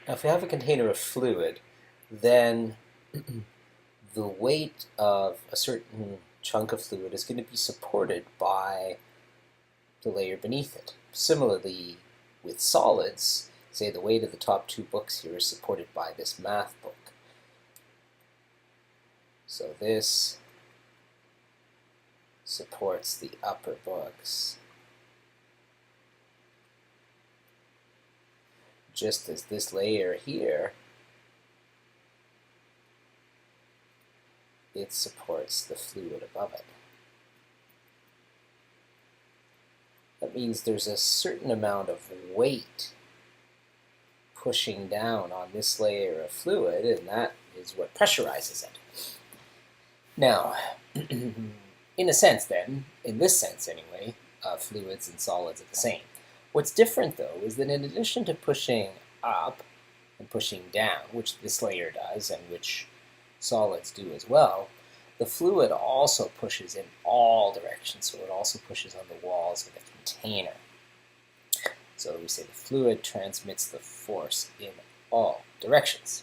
Now, if we have a container of fluid, then the weight of a certain chunk of fluid is going to be supported by the layer beneath it. Similarly, with solids, say the weight of the top two books here is supported by this math book. So this supports the upper books, just as this layer here, it supports the fluid above it. That means there's a certain amount of weight pushing down on this layer of fluid, and that is what pressurizes it. Now, in a sense then, in this sense anyway, fluids and solids are the same. What's different though is that in addition to pushing up and pushing down, which this layer does and which solids do as well, the fluid also pushes in all directions, so it also pushes on the walls of the container. So we say the fluid transmits the force in all directions.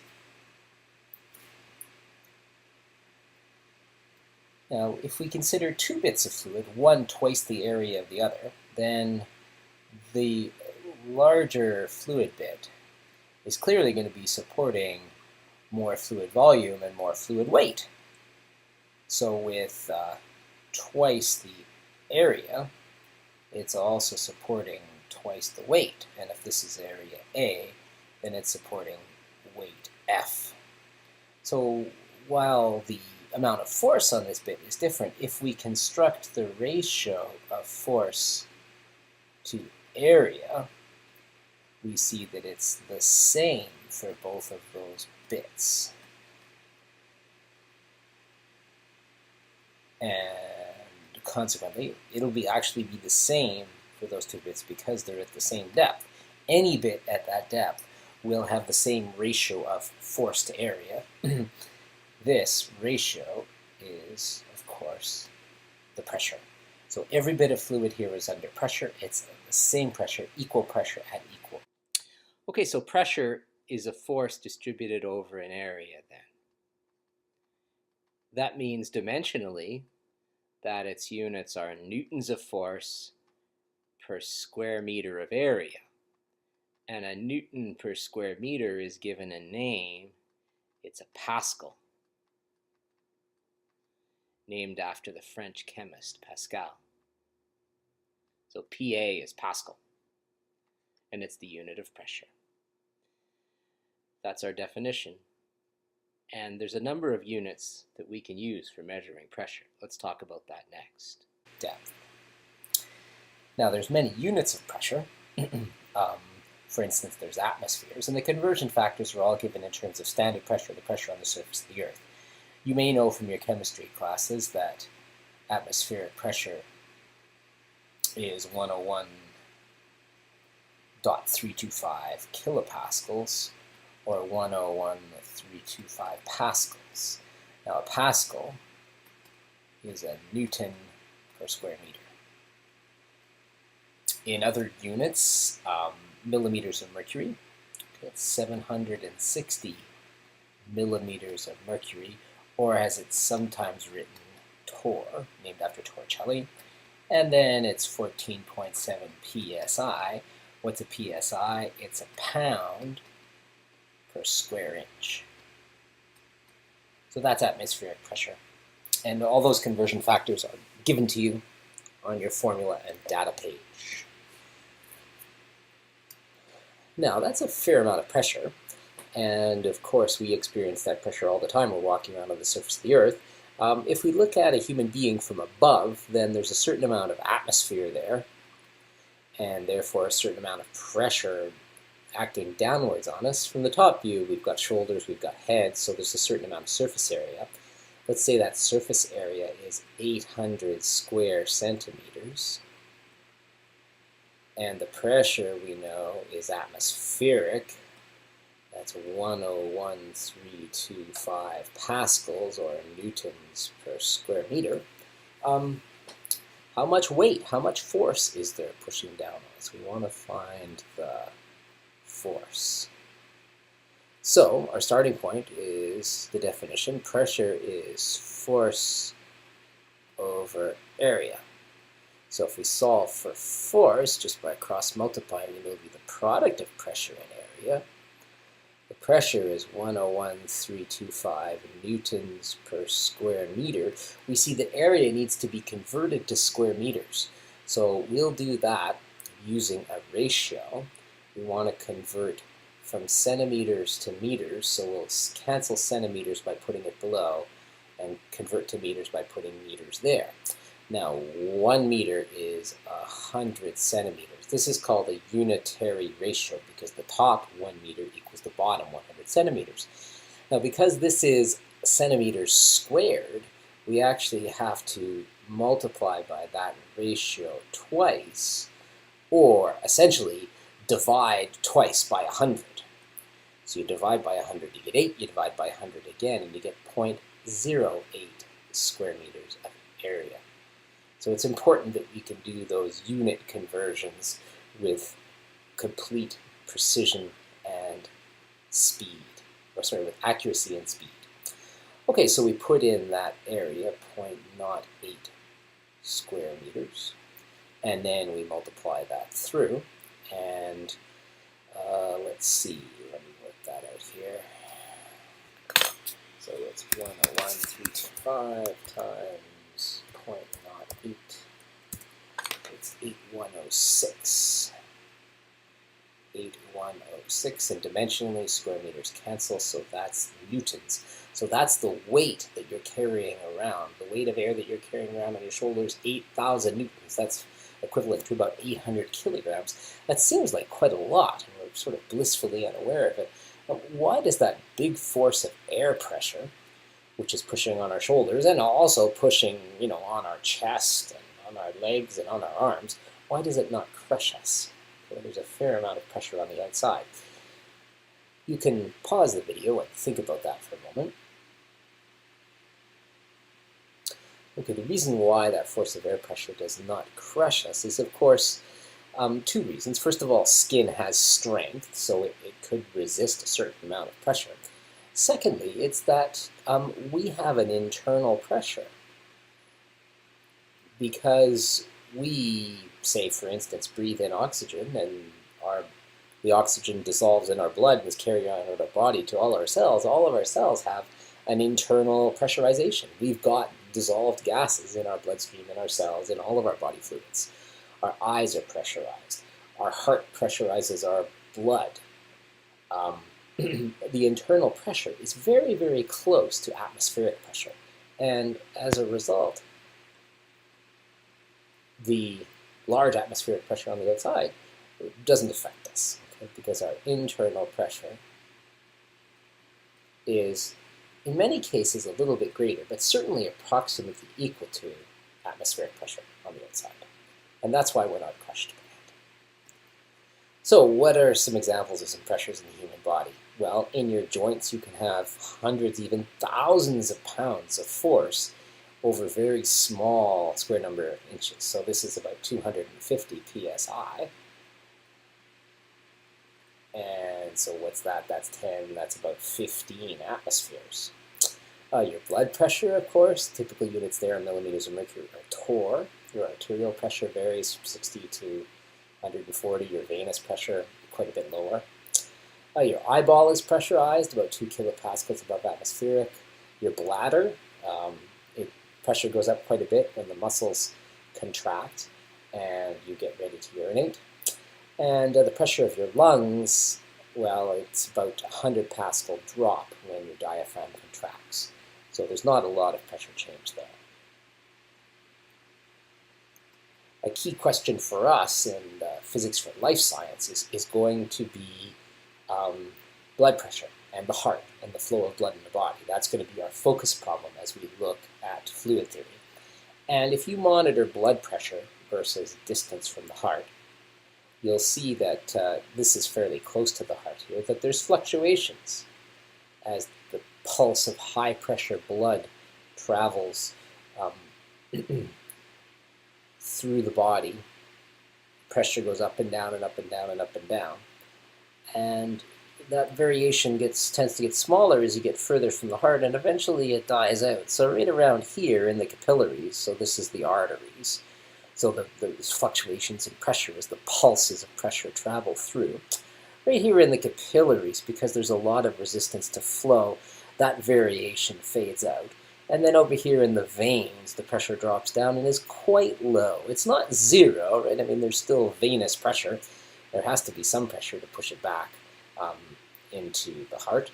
Now, if we consider two bits of fluid, one twice the area of the other, then the larger fluid bit is clearly going to be supporting more fluid volume and more fluid weight. So with twice the area, it's also supporting twice the weight. And if this is area A, then it's supporting weight F. So while the amount of force on this bit is different, if we construct the ratio of force to area, we see that it's the same for both of those bits. And consequently, it'll actually be the same for those two bits because they're at the same depth. Any bit at that depth will have the same ratio of force to area. This ratio is, of course, the pressure. So every bit of fluid here is under pressure. It's the same pressure, equal pressure at equal. Okay, so pressure is a force distributed over an area then. That means dimensionally that its units are newtons of force per square meter of area. And a newton per square meter is given a name. It's a Pascal, named after the French chemist Pascal. So PA is Pascal, and it's the unit of pressure. That's our definition. And there's a number of units that we can use for measuring pressure. Let's talk about that next. Depth. Now, there's many units of pressure. For instance, there's atmospheres, and the conversion factors are all given in terms of standard pressure, the pressure on the surface of the Earth. You may know from your chemistry classes that atmospheric pressure is 101.325 kilopascals, or 101.325 pascals. Now, a pascal is a Newton per square meter. In other units, millimeters of mercury, it's 760 millimeters of mercury, or as it's sometimes written, torr, named after Torricelli. And then it's 14.7 psi. What's a psi? It's a pound per square inch. So that's atmospheric pressure. And all those conversion factors are given to you on your formula and data page. Now, that's a fair amount of pressure. And of course, we experience that pressure all the time. We're walking around on the surface of the Earth. If we look at a human being from above, then there's a certain amount of atmosphere there, and therefore a certain amount of pressure acting downwards on us. From the top view, we've got shoulders, we've got heads, so there's a certain amount of surface area. Let's say that surface area is 800 square centimeters. And the pressure, we know, is atmospheric. That's 101.325 pascals, or newtons per square meter. How much weight, how much force is there pushing down on us? We want to find the force. So our starting point is the definition. Pressure is force over area. So if we solve for force just by cross-multiplying, it'll be the product of pressure and area. The pressure is 101,325 newtons per square meter. We see that area needs to be converted to square meters. So we'll do that using a ratio. We want to convert from centimeters to meters, so we'll cancel centimeters by putting it below and convert to meters by putting meters there. Now, 1 meter is 100 centimeters. This is called a unitary ratio because the top 1 meter equals the bottom 100 centimeters. Now, because this is centimeters squared, we actually have to multiply by that ratio twice, or essentially divide twice by 100. So you divide by 100, you get 8, you divide by 100 again, and you get 0.08 square meters of area. So it's important that we can do those unit conversions with complete precision and speed, or sorry, with accuracy and speed. Okay, so we put in that area, 0.08 square meters, and then we multiply that through, and let's see, let me work that out here. So it's 101,325 times 0.08, it's 8106. 8106, and dimensionally square meters cancel, so that's newtons. So that's the weight that you're carrying around. The weight of air that you're carrying around on your shoulders, 8,000 newtons. That's equivalent to about 800 kilograms. That seems like quite a lot, and we're sort of blissfully unaware of it. But why does that big force of air pressure, which is pushing on our shoulders and also pushing, on our chest and on our legs and on our arms, why does it not crush us? Well, there's a fair amount of pressure on the outside. You can pause the video and think about that for a moment. Okay, the reason why that force of air pressure does not crush us is, of course, two reasons. First of all, skin has strength, so it could resist a certain amount of pressure. Secondly, it's that we have an internal pressure. Because we, say for instance, breathe in oxygen, and the oxygen dissolves in our blood and is carried on out of our body to all our cells. All of our cells have an internal pressurization. We've got dissolved gases in our bloodstream, in our cells, in all of our body fluids. Our eyes are pressurized. Our heart pressurizes our blood. The internal pressure is very, very close to atmospheric pressure. And as a result, the large atmospheric pressure on the outside doesn't affect us, okay? Because our internal pressure is, in many cases, a little bit greater, but certainly approximately equal to atmospheric pressure on the outside. And that's why we're not crushed by it. So what are some examples of some pressures in the human body? Well, in your joints, you can have hundreds, even thousands of pounds of force over very small square number of inches. So this is about 250 psi. And so what's that? That's 10, that's about 15 atmospheres. Your blood pressure, of course, typical units there are millimeters of mercury or torr. Your arterial pressure varies from 60 to 140. Your venous pressure, quite a bit lower. Your eyeball is pressurized, about 2 kilopascals above atmospheric. Your bladder, pressure goes up quite a bit when the muscles contract and you get ready to urinate. And the pressure of your lungs, well, it's about 100 pascal drop when your diaphragm contracts. So there's not a lot of pressure change there. A key question for us in physics for life sciences is going to be blood pressure and the heart and the flow of blood in the body. That's going to be our focus problem as we look at fluid theory. And if you monitor blood pressure versus distance from the heart, you'll see that this is fairly close to the heart here, that there's fluctuations as the pulse of high pressure blood travels through the body. Pressure goes up and down and up and down and up and down. And that variation tends to get smaller as you get further from the heart, and eventually it dies out. So right around here in the capillaries, so this is the arteries, so those fluctuations in pressure as the pulses of pressure travel through. Right here in the capillaries, because there's a lot of resistance to flow, that variation fades out. And then over here in the veins, the pressure drops down and is quite low. It's not zero, right? I mean, there's still venous pressure. There has to be some pressure to push it back into the heart,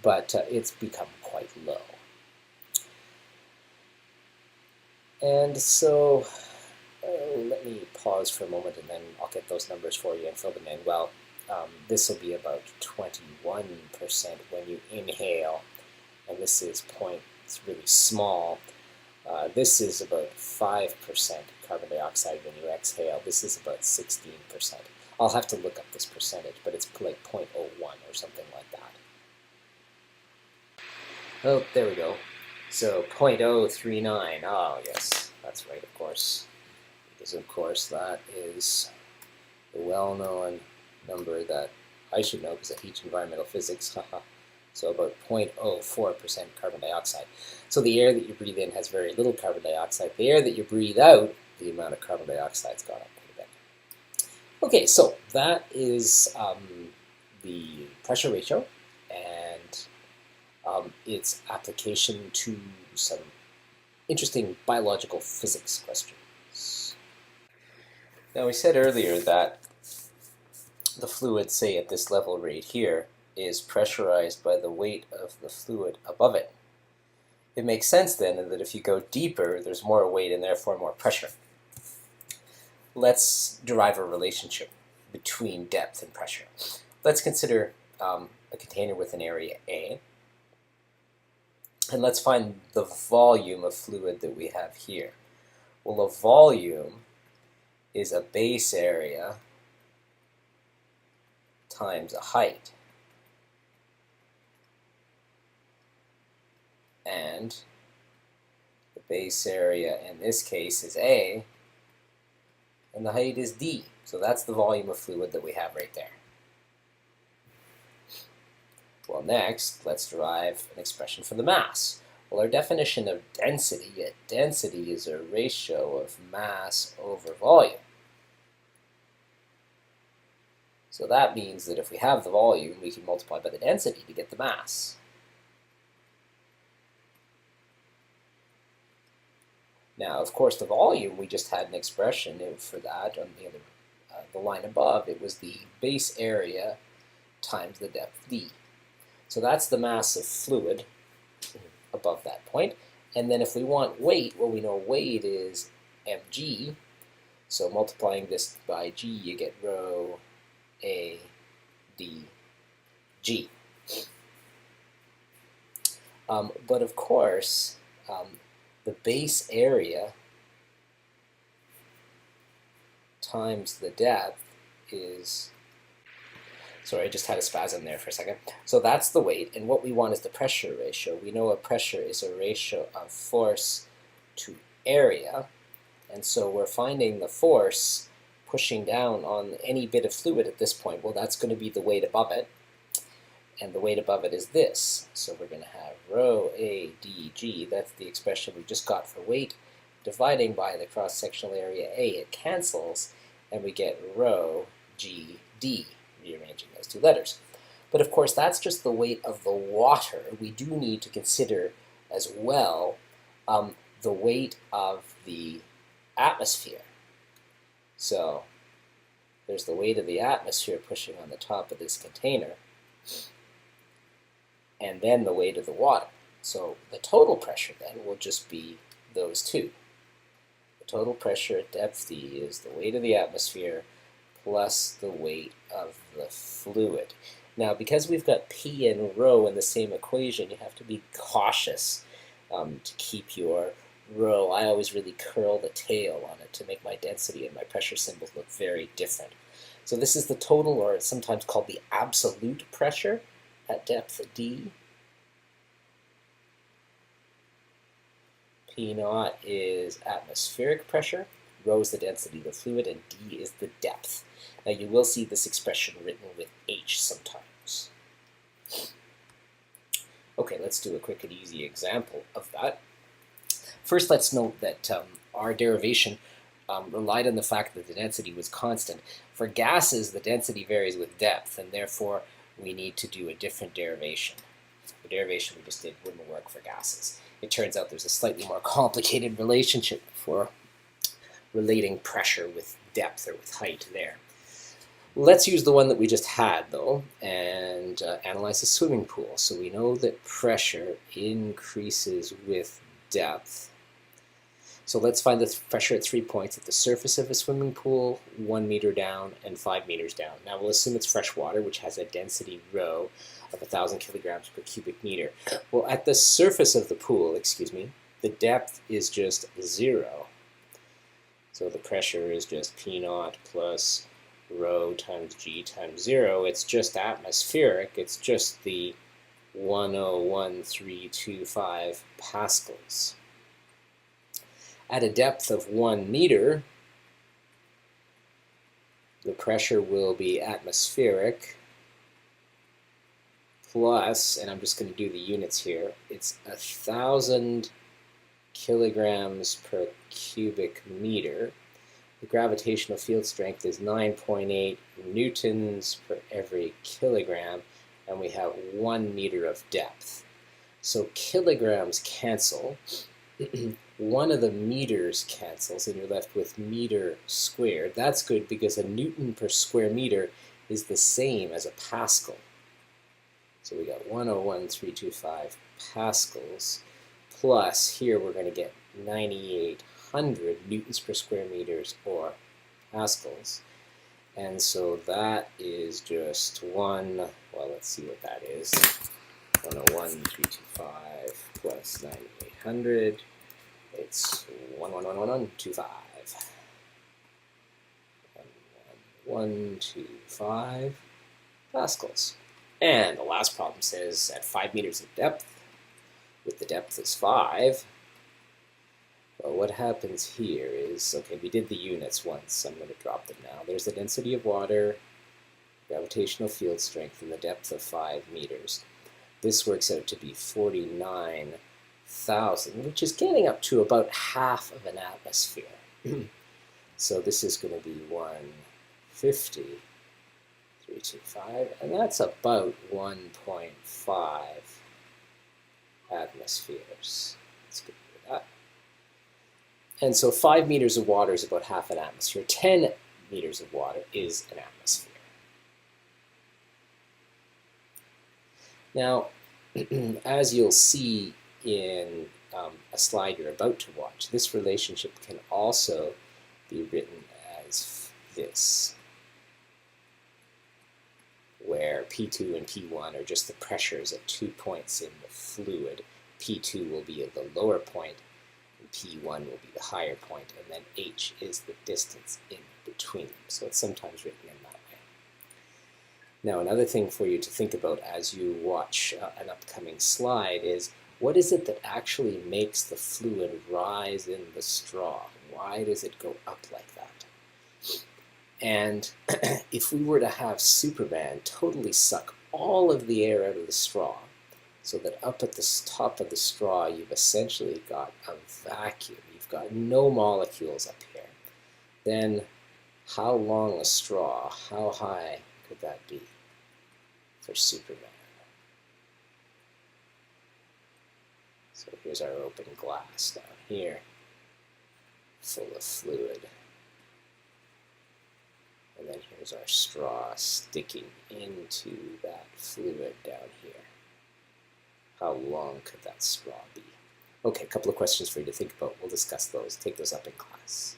but it's become quite low. And so let me pause for a moment and then I'll get those numbers for you and fill them in. Well, this will be about 21% when you inhale, and this is it's really small. This is about 5% carbon dioxide when you exhale. This is about 16%. I'll have to look up this percentage, but it's like 0.01 or something like that. Oh, there we go. So 0.039. Oh, yes, that's right, of course. Because, of course, that is the well-known number that I should know because I teach environmental physics. So about 0.04% carbon dioxide. So the air that you breathe in has very little carbon dioxide. The air that you breathe out, the amount of carbon dioxide's gone up quite a bit. Okay, so that is the pressure ratio and its application to some interesting biological physics questions. Now we said earlier that the fluid, say at this level right here, is pressurized by the weight of the fluid above it. It makes sense then that if you go deeper, there's more weight and therefore more pressure. Let's derive a relationship between depth and pressure. Let's consider a container with an area A, and let's find the volume of fluid that we have here. Well, a volume is a base area times a height. And the base area in this case is A, and the height is D. So that's the volume of fluid that we have right there. Well, next, let's derive an expression for the mass. Well, our definition of density is a ratio of mass over volume. So that means that if we have the volume, we can multiply by the density to get the mass. Now, of course, the volume, we just had an expression for that on the line above. It was the base area times the depth d. So that's the mass of fluid above that point. And then if we want weight, well, we know weight is mg. So multiplying this by g, you get rho a d g. But of course, the base area times the depth is, sorry, I just had a spasm there for a second. So that's the weight, and what we want is the pressure ratio. We know a pressure is a ratio of force to area, and so we're finding the force pushing down on any bit of fluid at this point. Well, that's going to be the weight above it, and the weight above it is this. So we're going to have rho a dg, that's the expression we just got for weight, dividing by the cross-sectional area A. It cancels, and we get rho g d, rearranging those two letters. But of course, that's just the weight of the water. We do need to consider as well the weight of the atmosphere. So there's the weight of the atmosphere pushing on the top of this container, and then the weight of the water. So the total pressure then will just be those two. The total pressure at depth d is the weight of the atmosphere plus the weight of the fluid. Now, because we've got P and rho in the same equation, you have to be cautious to keep your rho. I always really curl the tail on it to make my density and my pressure symbols look very different. So this is the total, or it's sometimes called the absolute pressure at depth d. P naught is atmospheric pressure, rho is the density of the fluid, and d is the depth. Now you will see this expression written with h sometimes. Okay, let's do a quick and easy example of that. First, let's note that our derivation relied on the fact that the density was constant. For gases, the density varies with depth, and therefore we need to do a different derivation. The derivation we just did wouldn't work for gases. It turns out there's a slightly more complicated relationship for relating pressure with depth or with height there. Let's use the one that we just had, though, and analyze the swimming pool. So we know that pressure increases with depth. So let's find the pressure at 3 points at the surface of a swimming pool, 1 meter down and 5 meters down. Now we'll assume it's fresh water, which has a density rho of 1,000 kilograms per cubic meter. Well, at the surface of the pool, the depth is just 0. So the pressure is just P naught plus rho times G times 0. It's just atmospheric. It's just the 101325 pascals. At a depth of 1 meter, the pressure will be atmospheric plus, and I'm just going to do the units here, it's 1,000 kilograms per cubic meter. The gravitational field strength is 9.8 newtons per every kilogram, and we have 1 meter of depth. So kilograms cancel. One of the meters cancels, and you're left with meter squared. That's good because a newton per square meter is the same as a pascal. So we got 101325 pascals, plus here we're going to get 9,800 newtons per square meters, or pascals. And so that is just let's see what that is. 101325 plus 9,800. It's 111125. 1125 pascals. And the last problem says at 5 meters of depth, with the depth is 5. Well, what happens here is, okay, we did the units once. I'm going to drop them now. There's the density of water, gravitational field strength, and the depth of 5 meters. This works out to be 49,000, which is getting up to about half of an atmosphere. So this is going to be 150, 325, and that's about 1.5 atmospheres. Let's get rid of that. And so 5 meters of water is about half an atmosphere. 10 meters of water is an atmosphere. Now, as you'll see in a slide you're about to watch, this relationship can also be written as this, where P2 and P1 are just the pressures at 2 points in the fluid. P2 will be at the lower point, and P1 will be the higher point, and then H is the distance in between them. So it's sometimes written in that way. Now, another thing for you to think about as you watch an upcoming slide is, what is it that actually makes the fluid rise in the straw? Why does it go up like that? And if we were to have Superman totally suck all of the air out of the straw, so that up at the top of the straw you've essentially got a vacuum, you've got no molecules up here, then how long a straw, how high could that be for Superman? So here's our open glass down here, full of fluid. And then here's our straw sticking into that fluid down here. How long could that straw be? Okay, a couple of questions for you to think about. We'll discuss those, take those up in class.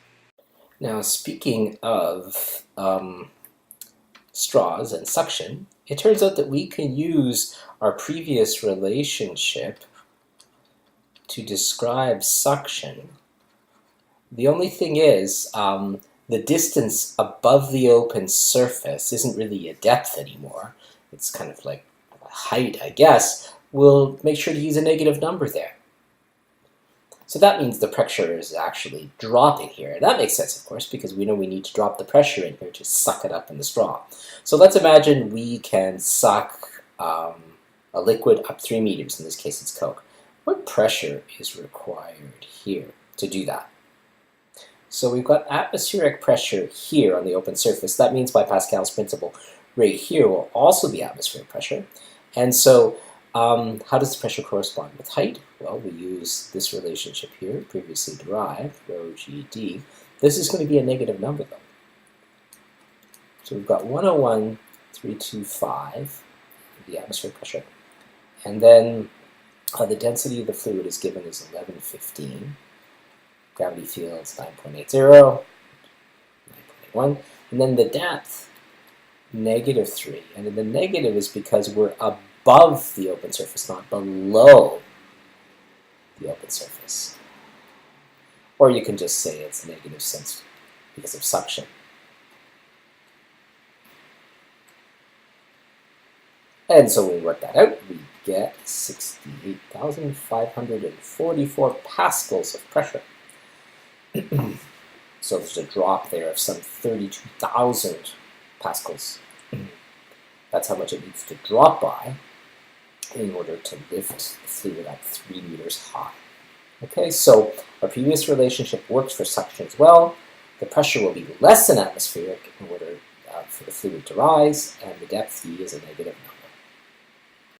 Now, speaking of straws and suction, it turns out that we can use our previous relationship to describe suction. The only thing is, the distance above the open surface isn't really a depth anymore. It's kind of like a height, I guess. We'll make sure to use a negative number there. So that means the pressure is actually dropping here. That makes sense, of course, because we know we need to drop the pressure in here to suck it up in the straw. So let's imagine we can suck a liquid up 3 meters, in this case it's Coke. What pressure is required here to do that? So we've got atmospheric pressure here on the open surface. That means by Pascal's principle, right here will also be atmospheric pressure. And so how does the pressure correspond with height? Well, we use this relationship here, previously derived, rho g d. This is going to be a negative number, though. So we've got 101,325, the atmospheric pressure. And then the density of the fluid is given as 1115. Gravity field's 9.80, 9.81. And then the depth, -3. And then the negative is because we're above the open surface, not below the open surface. Or you can just say it's negative since because of suction. And so when we work that out, we get 68,544 pascals of pressure. So there's a drop there of some 32,000 pascals. That's how much it needs to drop by in order to lift the fluid up 3 meters high. Okay, so our previous relationship works for suction as well. The pressure will be less than atmospheric in order for the fluid to rise, and the depth d is a -9.